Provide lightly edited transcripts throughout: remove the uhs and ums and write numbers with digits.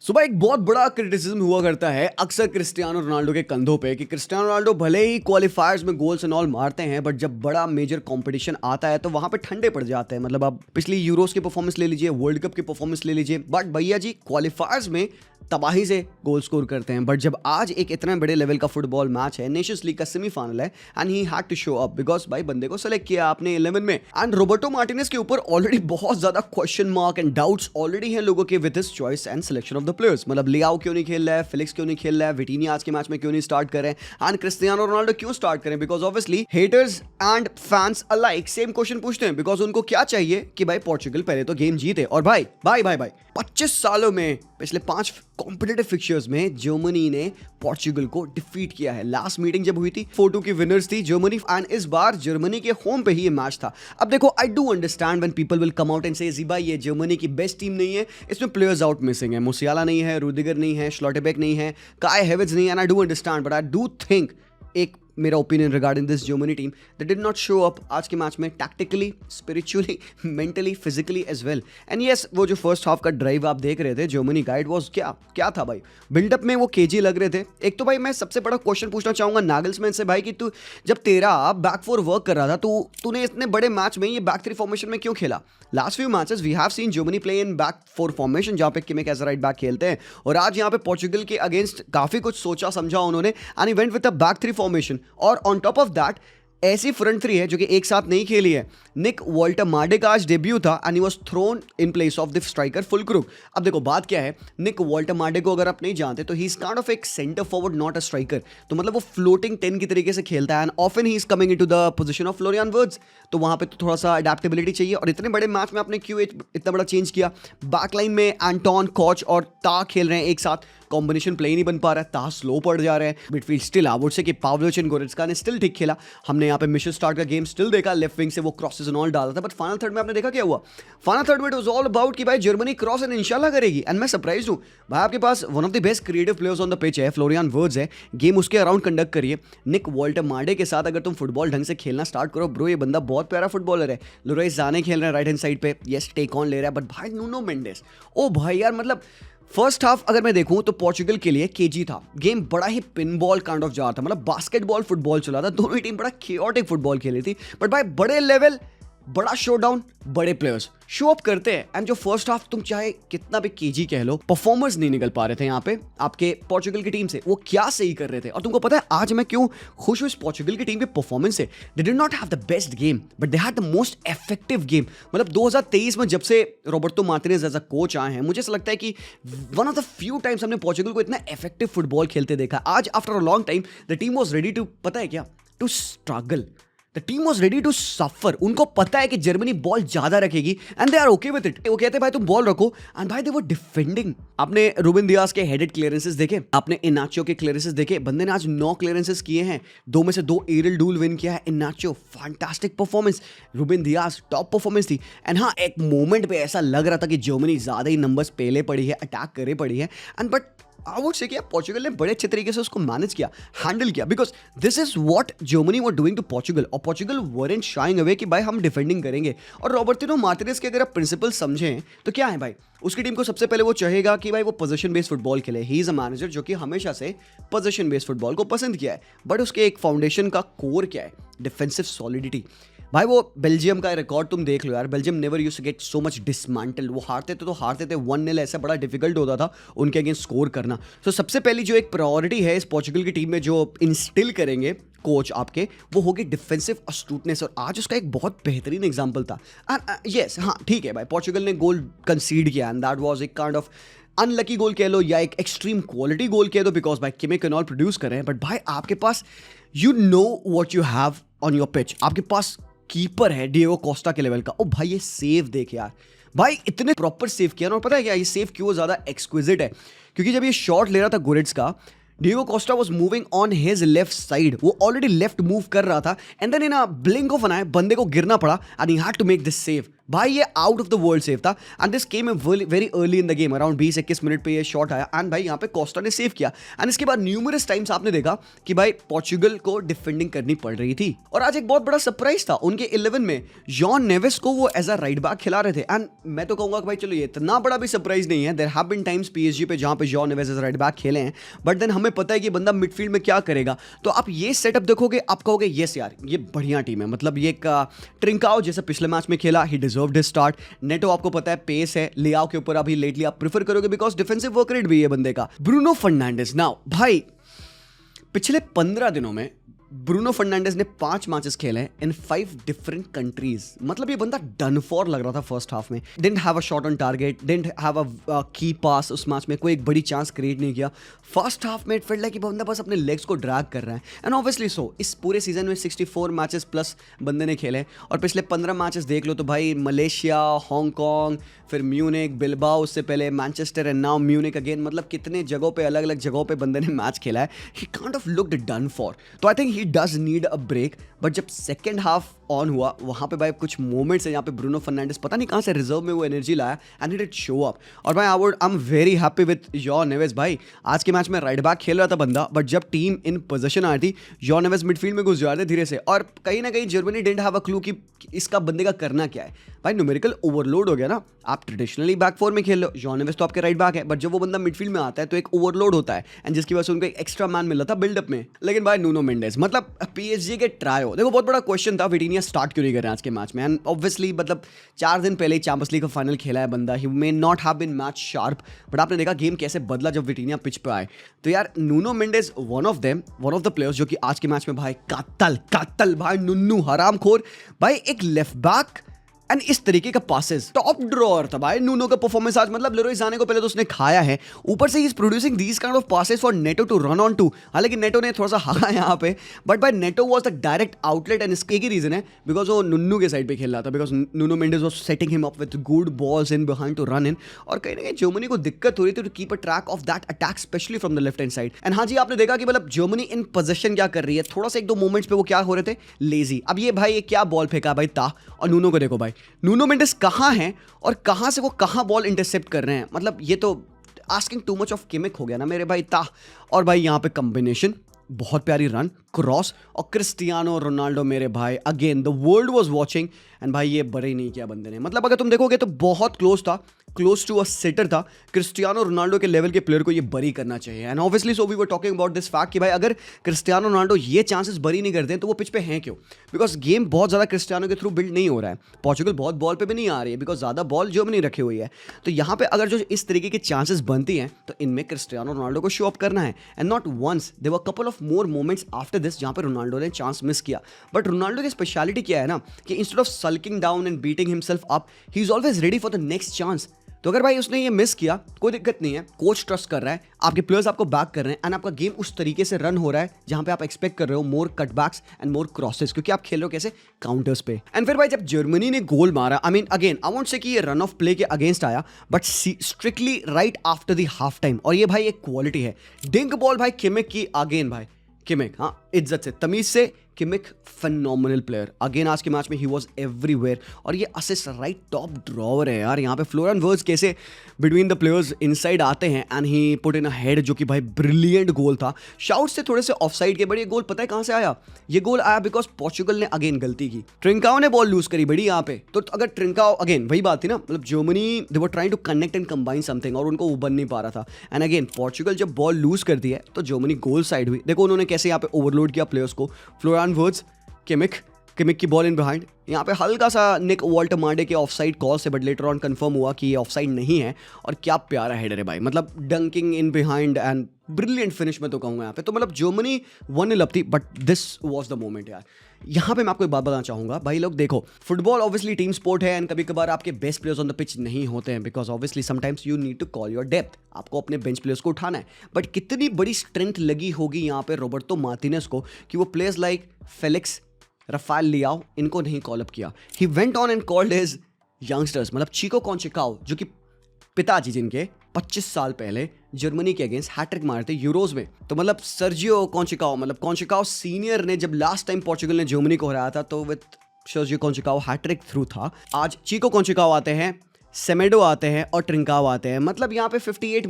सुबह एक बहुत बड़ा क्रिटिसिज्म हुआ करता है अक्सर क्रिस्टियानो रोनाल्डो के कंधों पे कि क्रिस्टियानो रोनाल्डो भले ही क्वालिफायर्स में गोल्स एंड ऑल मारते हैं बट जब बड़ा मेजर कंपटीशन आता है तो वहां पे ठंडे पड़ जाते हैं। मतलब आप पिछली यूरोस की परफॉर्मेंस ले लीजिए, वर्ल्ड कप की परफॉर्मेंस ले लीजिए, बट भैया जी क्वालिफायर्स में तबाही से गोल स्कोर करते हैं। बट जब आज एक इतना बड़े लेवल का फुटबॉल मैच है, नेशंस लीग का सेमीफाइनल है and he had to show up because भाई बंदे को सेलेक्ट किया आपने 11 में एंड रोबर्टो मार्टिनेज के ऊपर ऑलरेडी बहुत ज्यादा question mark and doubts already हैं लोगों के with his choice and selection of the players. मतलब लियाओ क्यों नहीं खेल रहा है, फिलिक्स क्यों नहीं खेल रहा है, विटीनिया आज के मैच में क्यों नहीं स्टार्ट कर रहे हैं एंड क्रिस्टियानो रोनाल्डो क्यों स्टार्ट करें। Because obviously haters and fans alike same question पूछते हैं बिकॉज उनको क्या चाहिए कि भाई पोर्चुगल पहले तो गेम जीते और भाई 25 सालों में पिछले 5 कॉम्पिटिटिव फिक्चर्स में जर्मनी ने पोर्चुगल को डिफीट किया है। लास्ट मीटिंग जब हुई थी 4-2 की विनर्स थी जर्मनी एंड इस बार जर्मनी के होम पे ही ये मैच था। अब देखो आई do understand when people will come out and से जी भाई ये जर्मनी की बेस्ट टीम नहीं है, इसमें प्लेयर्स आउट मिसिंग है, मुसियाला नहीं है, रुदिगर नहीं है, श्लॉटेबेक नहीं है, काय हेवर्ट्ज नहीं है and I do understand but I do think एक मेरा opinion regarding this Germany team they did not show up आज के मैच में tactically, spiritually, mentally, physically as well. And yes वो जो फर्स्ट हाफ का ड्राइव आप देख रहे थे जर्मनी का, इट वाज क्या था भाई, बिल्डअप में वो केजी लग रहे थे। एक तो भाई मैं सबसे बड़ा क्वेश्चन पूछना चाहूंगा नागल्समैन से भाई कि तू जब तेरा बैक फोर वर्क कर रहा था तूने इतने बड़े मैच में ये बैक थ्री फॉर्मेशन में क्यों खेला। Last few matches we have seen Germany play in back four formation जहां पे Kimmich as a right back खेलते हैं और आज यहां पे पोर्चुगल के अगेंस्ट काफी कुछ सोचा समझा उन्होंने and he went with a back three formation और ऑन टॉप ऑफ दैट ऐसी फ्रंट थ्री है जो कि एक साथ नहीं खेली है। निक वॉल्टर-मार्डे का आज डेब्यू था and he was thrown in place of the striker Fullkrug. अब देखो बात क्या है, निक वॉल्टर-मार्डे को अगर आप नहीं जानते तो ही इज काइंड ऑफ एक centre forward not a striker, तो मतलब वो फ्लोटिंग 10 की तरीके से खेलता है and often he is coming into the position of Florian words. तो वहां पे तो थोड़ा सा अडेप्टेबिलिटी चाहिए और इतने बड़े मैच में आपने क्यों इतना बड़ा चेंज किया। बैकलाइन में एंटोन, कोच और ता खेल रहे हैं एक साथ, कॉम्बिनेशन प्ले नहीं बन पा रहा है, ता स्लो पड़ जा रहे हैं। Midfield still I would say कि पावलोविच एंड गोरेट्स्का ने स्टिल ठीक खेला। हमने यहाँ पे मिशेल स्टार्क का गेम स्टिल देखा, लेफ्ट विंग से वो क्रॉसेस एंड ऑल डाला था, बट फाइनल थर्ड में आपने देखा क्या हुआ। फाइनल थर्ड में इट वाज ऑल अबाउट कि भाई जर्मनी क्रॉस एंड इंशाल्लाह करेगी एंड मैं सरप्राइज हूँ भाई आपके पास one of the best creative players on the pitch है, फ्लोरियन वर्ड्स है, गेम उसके अराउंड कंडक्ट करिए। निक वॉल्टर-मार्डे के साथ अगर तुम फुटबॉल ढंग से खेलना स्टार्ट करो ब्रो, ये बंदा बहुत प्यारा फुटबॉलर है। लेरोय साने खेल रहे हैं राइट हैंड साइड पे, यस टेक ऑन ले रहा है, बट भाई नुनो मेंडेस ओ भाई यार मतलब फर्स्ट हाफ अगर मैं देखूं तो पोर्चुगल के लिए केजी था, गेम बड़ा ही पिनबॉल काइंड ऑफ जा रहा था, मतलब बास्केटबॉल फुटबॉल चला था, दोनों ही टीम बड़ा केओटिक फुटबॉल खेली थी। बट भाई बड़े लेवल, बड़ा शोडाउन, बड़े प्लेयर्स शो अप करते हैं एंड जो फर्स्ट हाफ तुम चाहे कितना भी केजी कह लो, परफॉर्मर्स नहीं निकल पा रहे थे यहाँ पे आपके पोर्चुगल की टीम से, वो क्या सही कर रहे थे। और तुमको पता है आज मैं क्यों खुश हूँ इस पोर्चुगल की टीम के परफॉर्मेंस से। They did not have the best game but they had the most effective game. मतलब 2023 में जब से Roberto Martinez as a coach आए हैं, मुझे ऐसा लगता है कि one of the few times हमने पोर्चुगल को इतना इफेक्टिव फुटबॉल खेलते देखा। आज after a long time the team was ready to, पता है क्या, to struggle. The team was ready to suffer. उनको पता है कि जर्मनी बॉल ज्यादा रखेगी and they are okay with it. वो कहते हैं भाई तुम बॉल रखो एंड भाई दे वर डिफेंडिंग। आपने रूबेन दियास के हेडेड क्लियरेंसेस देखे, आपने इनाचो के क्लियरेंसेस देखे, बंदे ने आज 9 क्लियरेंसेस किए हैं, 2 में से 2 एरियल डूल विन किया है। Inacio fantastic performance, Ruben Dias top performance थी। एंड हाँ एक मोमेंट पे ऐसा लग रहा था कि जर्मनी ज्यादा ही नंबर्स पहले पड़ी है, अटैक करे पड़ी है and but I would say कि पोर्चुगल ने बड़े अच्छे तरीके से उसको मैनेज किया, हैंडल किया, because this is what Germany were doing to Portugal. और पोर्चुगल वरंट शाइंग अवे कि भाई हम डिफेंडिंग करेंगे। और रॉबर्टिनो मार्टिनेज के अगर आप प्रिंसिपल समझें तो क्या है भाई, उसकी टीम को सबसे पहले वो चाहेगा कि भाई वो पोजीशन बेस्ड फुटबॉल खेले। ही इज अ मैनेजर जो कि हमेशा से पोजीशन बेस्ड फुटबॉल को पसंद किया है, बट उसके एक फाउंडेशन का कोर क्या है, डिफेंसिव सॉलिडिटी। भाई वो बेल्जियम का रिकॉर्ड तुम देख लो यार, Belgium never used to get so much dismantle. वो हारते थे तो हारते थे 1-0, ऐसा बड़ा डिफिकल्ट होता था उनके अगेंस्ट स्कोर करना। तो सबसे पहली जो एक प्रायोरिटी है इस पोर्चुगल की टीम में जो इंस्टिल करेंगे कोच आपके, वो होगी डिफेंसिव अस्टूटनेस। और आज उसका एक बहुत बेहतरीन एग्जाम्पल था। यस हाँ ठीक है भाई, पोर्चुगल ने गोल कंसीड किया एंड दैट वाज एक काइंड ऑफ अनलकी गोल कह लो या एक एक्सट्रीम क्वालिटी गोल कह दो बिकॉज भाई किमिक एंड ऑल प्रोड्यूस कर रहे हैं। बट भाई आपके पास you know what you have on your pitch, आपके पास कीपर है डिएगो कोस्टा के लेवल का। ओ भाई ये सेव देख यार, भाई इतने प्रॉपर सेव किया ना। और पता है क्या ये सेव क्यों ज्यादा एक्सक्विजिट है, क्योंकि जब ये शॉट ले रहा था Goretzka, Diego Costa was moving on his left side, वो ऑलरेडी लेफ्ट मूव कर रहा था and then in a blink of an eye बंदे को गिरना पड़ा and he had to make this save. भाई ये out of the world save था and this came very early in the game, around 20-21 minute पे ये शॉट आया एंड भाई यहाँ पे कोस्टा ने सेव किया एंड इसके बाद न्यूमरस टाइम्स आपने देखा कि भाई पोर्चुगल को डिफेंडिंग करनी पड़ रही थी। और आज एक बहुत बड़ा सरप्राइज था, उनके 11 में जॉन नेवेस को वो एज अ राइट बैक खिला रहे थे एंड मैं तो कहूंगा कि भाई चलो ये इतना बड़ा भी सरप्राइज नहीं है। There have been times PSG पे जहां पे João Neves as right back खेले हैं, बट देन हमें पता है कि बंदा मिडफील्ड में क्या करेगा। तो आप ये सेटअप देखोगे, आप कहोगे यस यार ये बढ़िया टीम है। मतलब ये एक ट्रिंकाओ जैसे पिछले मैच में खेला, ही डिजर्व्ड हिज स्टार्ट। नेटो आपको पता है पेस है, लियाओ के ऊपर अभी लेटली आप प्रेफर करोगे बिकॉज डिफेंसिव वर्क रेट भी है बंदे का। ब्रूनो फर्नांडिस, नाउ भाई पिछले 15 दिनों में ब्रूनो फर्नांडिस ने 5 मैचेस खेले हैं इन 5 डिफरेंट कंट्रीज। मतलब ये बंदा डन फॉर लग रहा था फर्स्ट हाफ में। Didn't have a shot on target, didn't have a की पास, उस मैच में कोई एक बड़ी चांस क्रिएट नहीं किया। फर्स्ट हाफ में इट फेल्ट लाइक कि बंदा बस अपने लेग्स को ड्रैग कर रहा है एंड ऑब्वियसली सो इस पूरे सीजन में 64 मैचेस प्लस बंदे ने खेले और पिछले 15 मैचेस देख लो तो भाई मलेशिया, हांगकॉन्ग, फिर म्यूनिक, बिलबाओ, उससे पहले Manchester and now Munich again. मतलब कितने जगहों पे अलग अलग जगहों पे बंदे ने मैच खेला है। He kind of looked done for, तो I think he does need a break. But जब सेकेंड हाफ ऑन हुआ वहाँ पे भाई कुछ मोमेंट्स है जहाँ पे ब्रूनो फर्नांडिस पता नहीं कहाँ से रिजर्व में वो एनर्जी लाया एंड इट शो अप। और भाई I am very happy with John Neves. भाई आज के मैच में राइट बैक खेल रहा था बंदा, बट जब टीम इन पोजीशन आई थी जॉन नेवेस मिडफील्ड में घुस जा रहे थे धीरे से और कहीं ना कहीं Germany didn't have a clue कि इसका बंदे का करना क्या है। भाई न्यूमेरिकल ओवरलोड हो गया ना। आप ट्रेडिशनली बैक फोर में खेल लो, जॉन नेवेस तो आपके राइट बैक है, बट जब वो बंदा मिडफील्ड में आता है तो एक ओवरलोड होता है एंड जिसकी वजह से उनको एक एक्स्ट्रा मैन मिला था बिल्डअप में। लेकिन भाई नूनो मेंडेस, मतलब पीएसजी के ट्रायो, देखो बहुत बड़ा क्वेश्चन था विटिनिया स्टार्ट क्यों नहीं कर रहे आज के मैच में। एंड ऑब्वियसली मतलब 4 दिन पहले ही चैंपियंस लीग का फाइनल खेला है बंदा, he may not have been match sharp, but आपने देखा गेम कैसे बदला जब विटिनिया पिच पे आए। तो यार Nuno Mendes one of the players जो कि आज के मैच में भाई कातल भाई नुन्नू हरामखोर भाई, एक लेफ्ट बैक एंड इस तरीके का पासेस टॉप ड्रॉअर था भाई नूनो का परफॉर्मेंस आज। मतलब लेरोय साने को पहले तो उसने खाया है, ऊपर से ही is producing these kind of passes for Neto to run on to. हालांकि नेटो ने थोड़ा सा हारा यहाँ पे, बट भाई Neto was the direct outlet and इसके एक ही रीजन है बिकॉज वो नुन्नू के साइड पे खेल रहा था, because Nuno Mendes was setting him up with good balls in behind to run in. और कहीं ना कहीं जर्मनी को दिक्कत हो रही थी to keep a track of that attack specially from the left hand side. And हाँ जी आपने देखा कि मतलब जर्मनी इन पोजीशन क्या कर रही है, थोड़ा सा 1-2 मोमेंट्स पे वो क्या हो रहे थे लेजी। अब ये भाई ये क्या बॉल फेंका भाई ता, और नूनो को देखो भाई नूनो मेंडेस कहां है और कहां से वो कहां बॉल इंटरसेप्ट कर रहे हैं। मतलब ये तो asking too much of Kimmich हो गया ना मेरे भाई ता। और भाई यहां पे कॉम्बिनेशन बहुत प्यारी रन क्रॉस और क्रिस्टियानो रोनाल्डो मेरे भाई again the world was watching and भाई ये बड़े नहीं किया बंदे ने। मतलब अगर तुम देखोगे तो बहुत क्लोज था, क्लोज टू अ सेटर था। क्रिस्टियानो रोनाल्डो के लेवल के प्लेयर को ये बरी करना चाहिए and obviously so we were talking about this fact कि भाई अगर क्रिस्टियानो रोनाल्डो ये चांसेस बरी नहीं करते हैं तो वो पिच पे हैं क्यों, बिकॉज गेम बहुत ज़्यादा क्रिस्टियानो के थ्रू बिल्ड नहीं हो रहा है। पोर्चुगल बहुत बॉल पे भी नहीं आ रही है बिकॉज ज़्यादा बॉल जर्मनी रखी हुई है। तो यहाँ पे अगर जो इस तरीके की चांसेस बनती हैं तो इनमें क्रिस्टियानो रोनाल्डो को शो अप करना है and not once, there were couple of more moments after this जहाँ पे रोनाल्डो ने चांस मिस किया। बट रोनाल्डो की स्पेशलिटी क्या है ना कि instead of sulking down and beating himself up, he is always ready for the next chance. तो अगर भाई उसने ये मिस किया कोई दिक्कत नहीं है, कोच ट्रस्ट कर रहा है, आपके प्लेयर्स आपको बैक कर रहे हैं एंड आपका गेम उस तरीके से रन हो रहा है जहां पे आप एक्सपेक्ट कर रहे हो मोर कटबैक्स एंड मोर क्रॉसेस, क्योंकि आप खेल रहे हो कैसे काउंटर्स पे। एंड फिर भाई जब जर्मनी ने गोल मारा, I mean again I won't say कि ये रन ऑफ प्ले के अगेंस्ट आया, but strictly right after the half time. और ये भाई एक क्वालिटी है, डिंक बॉल भाई किमिक की अगेन भाई किमिक, हाँ इज्जत से तमीज से किमिक फेनोमिनल प्लेयर अगेन आज के मैच में ही वाज एवरीवेयर। और ये असिस्ट राइट टॉप ड्रॉवर है यार। यहाँ पे फ्लोरियन वर्ड्स कैसे बिटवीन द प्लेयर्स इनसाइड आते हैं and he put in a head जो कि भाई ब्रिलियंट गोल था। शाउट से थोड़े से ऑफसाइड के, बट ये गोल पता है कहाँ से आया? ये गोल आया बिकॉज पोर्चुगल ने अगेन गलती की, ट्रिंकाओ ने बॉल लूज करी बड़ी यहाँ पे। तो अगर ट्रिंकाओ अगेन वही बात थी ना, मतलब Germany they were trying to connect and combine something और उनको वो बन नहीं पा रहा था। एंड अगेन पोर्चुगल जब बॉल लूज करती है तो जर्मनी गोल साइड हुई। देखो उन्होंने कैसे यहाँ पे ओवरलोड किया प्लेयर्स को। फ्लोरियन वर्ड्स किमिक की बॉल इन बिहाइंड, यहाँ पे हल्का सा निक वॉल्टर मार्डे के ऑफसाइड कॉल से, बट लेटर ऑन कंफर्म हुआ कि ये ऑफसाइड नहीं है। और क्या प्यारा हेडर है भाई, मतलब dunking in behind and brilliant finish में तो कहूँगा यहाँ पे। तो मतलब जर्मनी 1-0 अप थी, but this was the moment यार। यहाँ पे मैं आपको एक बात बताना चाहूँगा भाई, लोग देखो फुटबॉल ऑब्वियसली टीम स्पोर्ट है एंड कभी कभार आपके best players on the pitch नहीं होते हैं because obviously sometimes you need to call your depth, आपको अपने बेंच प्लेयर्स को उठाना है। बट कितनी बड़ी स्ट्रेंथ लगी होगी यहाँ पे रॉबर्टो मार्टिनेज को कि वो प्लेयर्स लाइक फेलिक्स, रफाल लियाओ इनको नहीं कॉल अप किया। ही went on and called his youngsters, मतलब चीको कॉन्चिकाओ जो कि पिताजी जिनके 25 साल पहले जर्मनी के अगेंस्ट हैट्रिक मारे थे यूरोज में। तो मतलब सर्जियो कॉन्चिकाओ, मतलब कॉन्चिकाओ सीनियर ने जब लास्ट टाइम पोर्चुगल ने जर्मनी को हराया था तो विद सर्जियो कॉन्सेकाओ हैट्रिक थ्रू था। आज चिको कॉन्सेकाओ आते हैं, सेमेडो आते हैं और ट्रिंकाओ आते हैं। मतलब यहाँ पे 58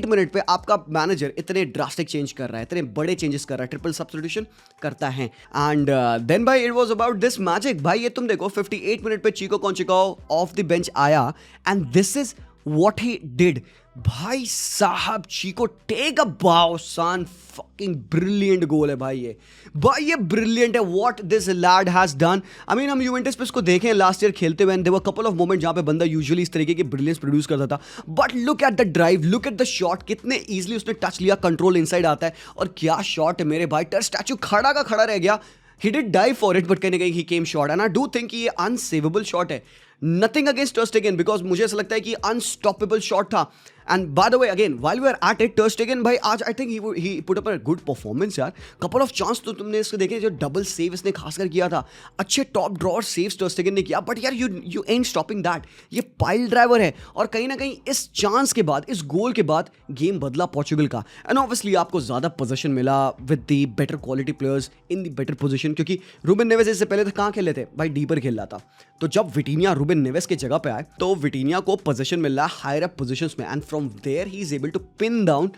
मिनट पे आपका मैनेजर इतने ड्रास्टिक चेंज कर रहा है, इतने बड़े चेंजेस कर रहा है, ट्रिपल सब्स्टिट्यूशन करता है। एंड देन भाई it was about this magic. भाई ये तुम देखो 58 मिनट पे चिको कॉन्सेकाओ ऑफ द बेंच आया and this is what he did. भाई साहब चिको टेक अ बाउ सन, फकिंग ब्रिलियंट गोल है भाई ये ब्रिलियंट है what this lad has done. I mean हम यूवेंटस पे इसको देखें लास्ट ईयर खेलते हुए, there were couple of moment जहां पे बंदा यूजुअली इस तरीके की ब्रिलियंस प्रोड्यूस करता था, but look at the drive, look at the shot, कितने इजीली उसने टच लिया, कंट्रोल इनसाइड आता है और क्या शॉट है मेरे भाई। टर स्टैचू खड़ा का खड़ा रह गया, he did dive for it but कहीं ना कहीं he came short and I do think कि ये unsavable shot है। Nothing against Ter Stegen because मुझे ऐसा लगता है कि unstoppable shot था। And by the way again while we are at it, Ter Stegen भाई आज I think he put up a good performance यार। couple of chance तो तुमने इसको देखे, जो डबल सेव इसने खासकर किया था, अच्छे top drawer saves Ter Stegen ने किया, बट यार you ain't stopping that। ये पाइल ड्राइवर है और कहीं ना कहीं इस चांस के बाद, इस गोल के बाद गेम बदला पोर्चुगल का। एंड ऑब्वियसली आपको ज्यादा पोजीशन मिला with the better quality players in the better position, क्योंकि रूबेन नेवेस इससे पहले तो कहाँ खेल रहे थे भाई, डीपर खेल रहा था। तो जब विटीनिया रूबेन नेवेस की जगह पे आए तो विटीनिया को पोजीशन मिल रहा है हायर अप पोजीशंस में and from there he is able to pin down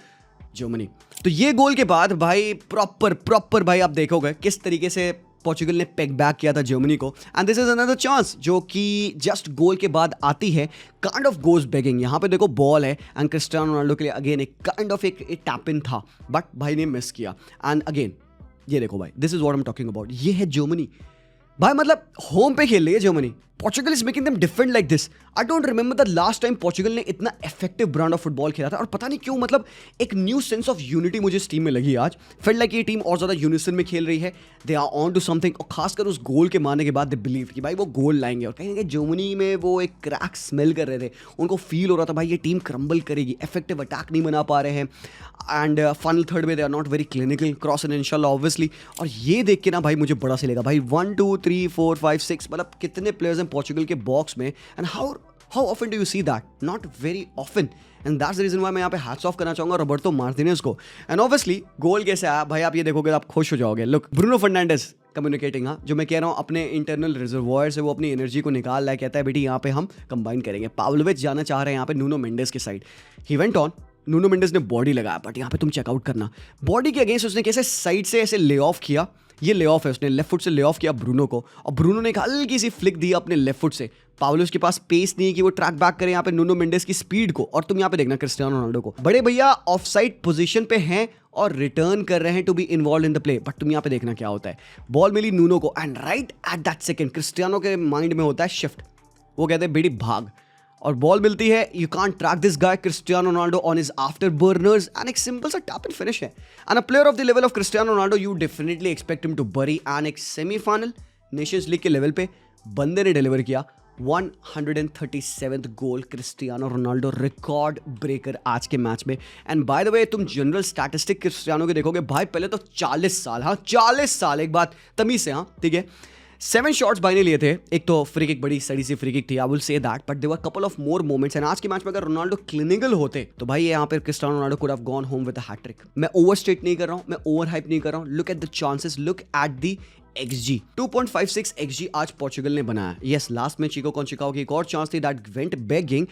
Germany. तो ये गोल के बाद भाई प्रॉपर भाई आप देखोगे किस तरीके से पोर्चुगल ने पेग बैक किया था जर्मनी को। And this is another chance जो कि जस्ट गोल के बाद आती है, काइंड ऑफ गोज बेगिंग। यहाँ पे देखो बॉल है एंड क्रिस्टियानो रोनाल्डो के लिए अगेन एक काइंड ऑफ एक टैप इन था, बट भाई ने मिस किया। एंड अगेन ये देखो भाई, this is what I am talking about. ये है जर्मनी भाई, मतलब होम पे खेल रही है Germany. Portugal is making them defend like this. I don't remember the last time Portugal ने इतना इफेक्टिव ब्रांड ऑफ फुटबॉल खेला था, और पता नहीं क्यों मतलब एक न्यू सेंस ऑफ यूनिटी मुझे इस टीम में लगी आज। फेल्ट लाइक ये टीम और ज्यादा यूनिसन में खेल रही है, they are on to something. और खासकर उस गोल के मारने के बाद दे बिलीव कि भाई वो गोल लाएंगे, और कहीं ना कहीं जर्मनी में वो एक क्रैक स्मेल कर रहे थे, उनको फील हो रहा था भाई ये टीम क्रम्बल करेगी, इफेक्टिव अटैक नहीं बना पा रहे हैं। एंड फाइनल थर्ड में they are not very clinical, cross and इंशाल्लाह ऑब्वियसली। और ये देख के ना भाई मुझे बड़ा से लगा भाई 1 2 3 4 5 6 मतलब कितने प्लेयर्स हैं पोर्चुगल के बॉक्स में। And how often do you see that? Not very often. And that's the reason why मैं यहाँ पे हैट्स ऑफ करना चाहूंगा रॉबर्टो मार्टिनेज को। एंड ऑब्वियसली गोल कैसे आया भाई, आप ये देखोगे आप खुश हो जाओगे। लुक, ब्रूनो फर्नांडिस कम्युनिकेटिंग, हाँ जो मैं कह रहा हूँ अपने इंटरनल रिजर्वॉयर से वो अपनी एनर्जी को निकाल रहा है, कहता है बेटी यहाँ पे हम कंबाइन करेंगे। पाव्लोविच जाना चाह रहे हैं यहाँ पे नूनो मेंडेस के side. He went on, Nuno Mendes ने बॉडी लगाया, बट यहाँ पे तुम चेकआउट करना बॉडी के अगेंस्ट उसने कैसे साइड से ऐसे ले ऑफ किया। ये ले ऑफ है, उसने लेफ्ट फुट से ले ऑफ किया ब्रूनो को, और ब्रूनो ने एक हल्की सी फ्लिक दी अपने लेफ्ट फुट से। पाव्लोविच के पास पेस नहीं है कि वो ट्रैक बैक करे यहाँ पे नूनो मेंडेस की स्पीड को। और तुम यहाँ पे देखना क्रिस्टियानो रोनाल्डो को, बड़े भैया ऑफ साइड पोजीशन पे हैं और रिटर्न कर रहे हैं to be involve in the play. But तुम यहाँ पे देखना क्या होता है, बॉल मिली नूनो को and right at that second Cristiano के माइंड में होता है शिफ्ट। वो कहते हैं बेटी भाग, और बॉल मिलती है। You can't track this guy Cristiano Ronaldo on his afterburners, and एक सिंपल सा टैप एंड फिनिश है। And a player of the level of Cristiano Ronaldo you definitely expect him to bury. And एक semifinal nations league के level पे बंदे ने deliver किया 137th goal. Cristiano Ronaldo record breaker आज के मैच में। एंड बाय द वे तुम जनरल स्टैटिस्टिक क्रिस्टियानो के देखोगे भाई, पहले तो 40 साल, हाँ 40 साल, एक बात तमीज से, हाँ ठीक है, 7 शॉट्स भाई ने लिए थे। एक तो फ्री किक, बड़ी सड़ी सी फ्री किक थी, I will say that, but there were couple of more moments. And आज के मैच में अगर रोनाल्डो क्लिनिकल होते तो भाई यहाँ पे Cristiano Ronaldo could have gone home with a hattrick. मैं ओवरस्टेट नहीं कर रहा हूँ, मैं ओवर हाइप नहीं कर रहा हूँ। Look at the chances, look at the XG 2.56 XG आज पोर्चुगल ने बनाया। यस, लास्ट में चिको कॉन्सेकाओ की एक और चांस थी that went begging.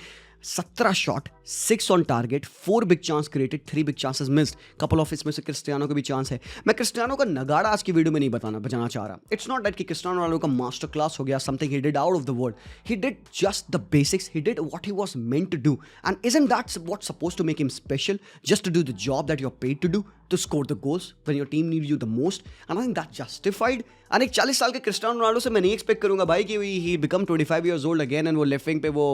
17 shot, 6 on target, 4 big chance created, 3 big chances missed. Couple of इसमें से क्रिस्टियानो का भी चांस है। मैं क्रिस्टियानो का नगाड़ा आज की वीडियो में नहीं बजाना चाह रहा। इट्स नॉट दैट कि क्रिस्टियानो रोनाल्डो का मास्टर क्लास हो गया, something he did out of the world. He did just the basics, he did what he was meant to do, and isn't that what supposed to make him special? Just to do the job that you are paid to do, to score the goals when your team needs you the most, and I think that's justified. And एक 40 साल के Cristiano Ronaldo से मैं नहीं expect करूंगा भाई कि he become 25 years old again and वो लेफ्ट विंग पे वो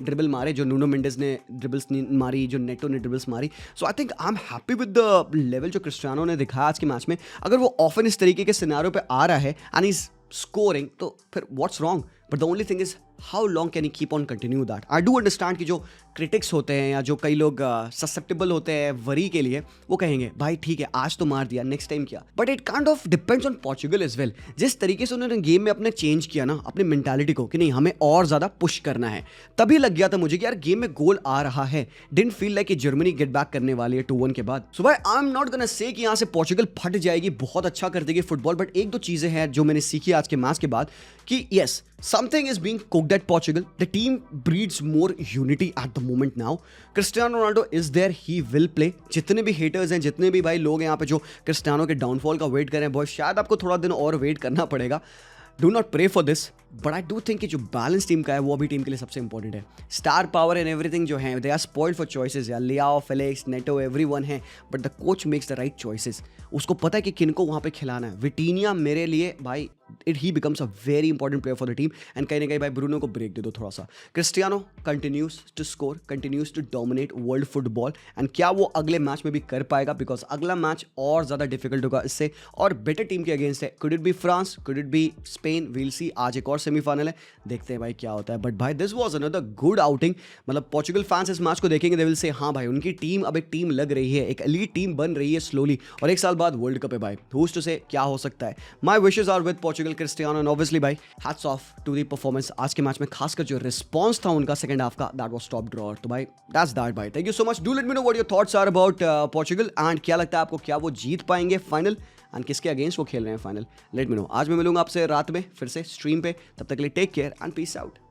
ड्रिबल मारे जो नूनो मेंडेस ने ड्रिबल्स मारी, जो नेटो ने ड्रिबल्स मारी। So I think I am happy with the level जो क्रिस्टियानो ने दिखाया आज के मैच में। अगर वो ऑफन इस तरीके के सिनेरियो पे आ रहा है एंड इज स्कोरिंग, तो फिर what's wrong? But the only thing is how long can he keep on continue that. I do understand कि जो क्रिटिक्स होते हैं या जो कई लोग ससेप्टेबल होते हैं वरी के लिए, वो कहेंगे भाई ठीक है आज तो मार दिया, नेक्स्ट टाइम क्या। But it kind of depends on Portugal as well. जिस तरीके से उन्होंने गेम में अपने चेंज किया ना अपनी मेंटालिटी को कि नहीं हमें और ज्यादा पुश करना है, तभी लग गया था मुझे कि यार गेम में गोल आ रहा है। डिडंट फील लाइक कि जर्मनी गेट बैक करने वाली है 2-1 के बाद। सो भाई I am not gonna say कि यहाँ से पोर्चुगल फट जाएगी, बहुत अच्छा कर देगी फुटबॉल, बट एक दो चीजें हैं जो मैंने सीखी आज के मैच के बाद कि yes something is being cooked at Portugal. The team breeds more unity at the moment now. Cristiano Ronaldo is there, he will play. जितने भी haters हैं, जितने भी भाई लोग हैं यहाँ पे जो क्रिस्टियानो के डाउनफॉल का वेट कर रहे हैं, बॉय शायद आपको थोड़ा दिन और वेट करना पड़ेगा। Do not pray for this, but I do think कि जो बैलेंस टीम का है वो अभी टीम के लिए सबसे इंपॉर्टेंट है। स्टार पावर एंड एवरीथिंग जो है they are spoiled for choices यार, लियाओ, फेलिक्स, नेटो, एवरीवन है, but the coach makes the right choices. उसको पता है कि किनको वहाँ पे खिलाना है। विटीनिया मेरे लिए भाई he becomes a very important player for the team, and कहीं ना कहीं भाई ब्रूनो को ब्रेक दे दो थोड़ा सा। Cristiano continues to score, continues to dominate world football, and क्या वो अगले मैच में भी कर पाएगा, बिकॉज अगला मैच और ज़्यादा डिफिकल्ट होगा इससे और बेटर टीम के अगेंस्ट है। Could it be France, could it be Spain, we'll see. आज एक और सेमीफाइनल है, देखते हैं भाई क्या होता है। बट भाई this was another good outing. मतलब पोर्चुगल फैंस इस मैच को देखेंगे, दे विल से हाँ भाई उनकी टीम अब एक टीम लग रही है, एक एलीट टीम बन रही है स्लोली, और एक साल बाद वर्ल्ड कप है भाई, हूज टू से क्या हो सकता है। My wishes are with Portugal, Cristiano, and obviously भाई hats off to the performance आज के मैच में, खासकर जो रिस्पॉन्स था उनका सेकंड हाफ का, दैट वाज टॉप ड्रॉ। तो भाई दैट्स दैट भाई, thank you so much. Do let me know what your thoughts are about Portugal, and क्या लगता है आपको, क्या वो जीत पाएंगे फाइनल, एंड किसके अगेंस्ट वो खेल रहे हैं फाइनल। Late me no. आज मैं मिलूंगा आपसे रात में फिर से स्ट्रीम पे, तब तक के लिए take care and peace out.